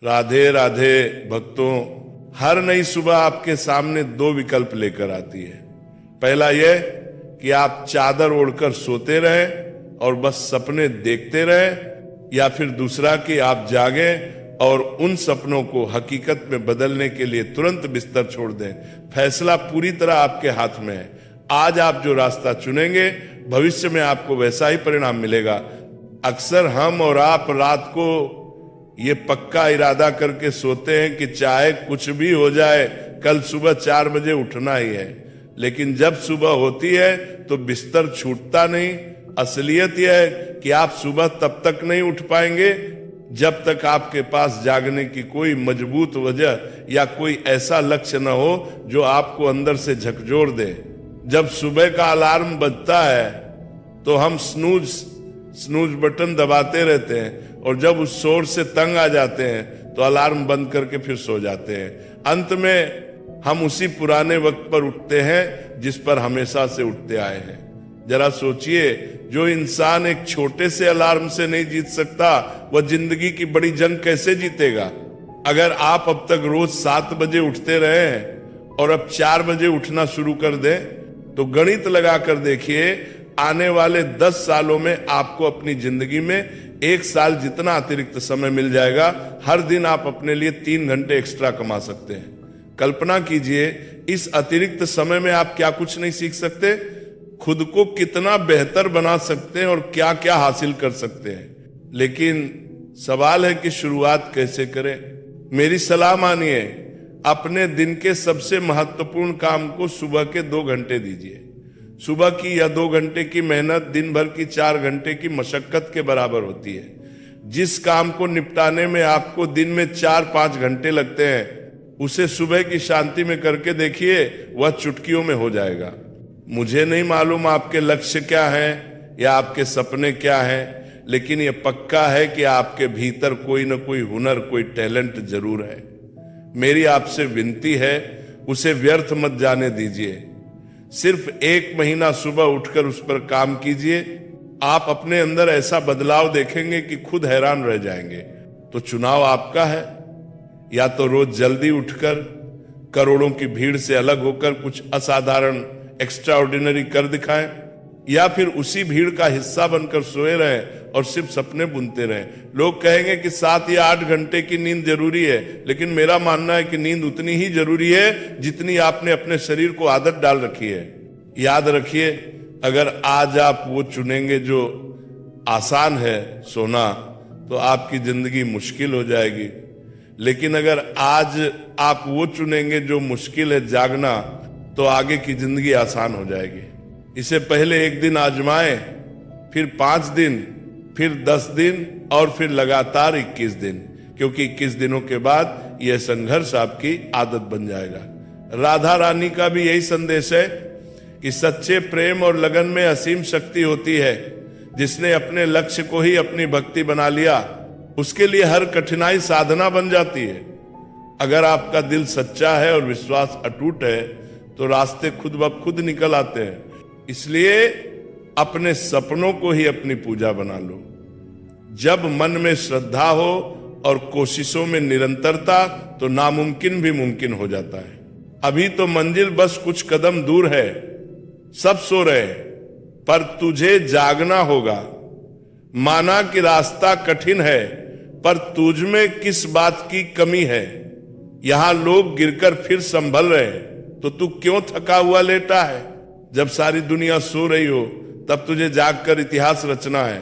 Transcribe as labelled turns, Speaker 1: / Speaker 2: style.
Speaker 1: राधे राधे भक्तों, हर नई सुबह आपके सामने दो विकल्प लेकर आती है। पहला यह कि आप चादर ओढ़कर सोते रहें और बस सपने देखते रहें, या फिर दूसरा कि आप जागें और उन सपनों को हकीकत में बदलने के लिए तुरंत बिस्तर छोड़ दें। फैसला पूरी तरह आपके हाथ में है। आज आप जो रास्ता चुनेंगे, भविष्य में आपको वैसा ही परिणाम मिलेगा। अक्सर हम और आप रात को ये पक्का इरादा करके सोते हैं कि चाहे कुछ भी हो जाए, कल सुबह 4 बजे उठना ही है। लेकिन जब सुबह होती है तो बिस्तर छूटता नहीं। असलियत यह है कि आप सुबह तब तक नहीं उठ पाएंगे जब तक आपके पास जागने की कोई मजबूत वजह या कोई ऐसा लक्ष्य न हो जो आपको अंदर से झकझोर दे। जब सुबह का अलार्म बजता है तो हम स्नूज बटन दबाते रहते हैं, और जब उस शोर से तंग आ जाते हैं तो अलार्म बंद करके फिर सो जाते हैं। अंत में हम उसी पुराने वक्त पर उठते हैं जिस पर हमेशा से उठते आए हैं। जरा सोचिए, जो इंसान एक छोटे से अलार्म से नहीं जीत सकता, वह जिंदगी की बड़ी जंग कैसे जीतेगा। अगर आप अब तक रोज 7 बजे उठते रहे हैं और अब 4 बजे उठना शुरू कर दें, तो गणित लगाकर देखिए, आने वाले 10 सालों में आपको अपनी जिंदगी में 1 साल जितना अतिरिक्त समय मिल जाएगा। हर दिन आप अपने लिए 3 घंटे एक्स्ट्रा कमा सकते हैं। कल्पना कीजिए, इस अतिरिक्त समय में आप क्या कुछ नहीं सीख सकते, खुद को कितना बेहतर बना सकते हैं और क्या क्या हासिल कर सकते हैं। लेकिन सवाल है कि शुरुआत कैसे करें। मेरी सलाह मानिए, अपने दिन के सबसे महत्वपूर्ण काम को सुबह के 2 घंटे दीजिए। सुबह की या 2 घंटे की मेहनत दिन भर की 4 घंटे की मशक्कत के बराबर होती है। जिस काम को निपटाने में आपको दिन में 4-5 घंटे लगते हैं, उसे सुबह की शांति में करके देखिए, वह चुटकियों में हो जाएगा। मुझे नहीं मालूम आपके लक्ष्य क्या हैं या आपके सपने क्या हैं, लेकिन यह पक्का है कि आपके भीतर कोई न कोई हुनर, कोई टैलेंट जरूर है। मेरी आपसे विनती है, उसे व्यर्थ मत जाने दीजिए। सिर्फ 1 महीना सुबह उठकर उस पर काम कीजिए। आप अपने अंदर ऐसा बदलाव देखेंगे कि खुद हैरान रह जाएंगे। तो चुनाव आपका है, या तो रोज जल्दी उठकर करोड़ों की भीड़ से अलग होकर कुछ असाधारण, एक्स्ट्राऑर्डिनरी कर दिखाएं, या फिर उसी भीड़ का हिस्सा बनकर सोए रहें और सिर्फ सपने बुनते रहें। लोग कहेंगे कि 7 या 8 घंटे की नींद जरूरी है, लेकिन मेरा मानना है कि नींद उतनी ही जरूरी है जितनी आपने अपने शरीर को आदत डाल रखी है। याद रखिए, अगर आज आप वो चुनेंगे जो आसान है सोना, तो आपकी जिंदगी मुश्किल हो जाएगी। लेकिन अगर आज आप वो चुनेंगे जो मुश्किल है, जागना, तो आगे की जिंदगी आसान हो जाएगी। इसे पहले 1 दिन आजमाएं, फिर 5 दिन, फिर 10 दिन और फिर लगातार 21 दिन, क्योंकि 21 दिनों के बाद यह संघर्ष आपकी आदत बन जाएगा। राधा रानी का भी यही संदेश है कि सच्चे प्रेम और लगन में असीम शक्ति होती है। जिसने अपने लक्ष्य को ही अपनी भक्ति बना लिया, उसके लिए हर कठिनाई साधना बन जाती है। अगर आपका दिल सच्चा है और विश्वास अटूट है, तो रास्ते खुद ब खुद निकल आते हैं। इसलिए अपने सपनों को ही अपनी पूजा बना लो। जब मन में श्रद्धा हो और कोशिशों में निरंतरता, तो नामुमकिन भी मुमकिन हो जाता है। अभी तो मंजिल बस कुछ कदम दूर है। सब सो रहे हैं, पर तुझे जागना होगा। माना कि रास्ता कठिन है, पर तुझ में किस बात की कमी है। यहां लोग गिरकर फिर संभल रहे हैं, तो तू क्यों थका हुआ लेटा है। जब सारी दुनिया सो रही हो, तब तुझे जागकर इतिहास रचना है।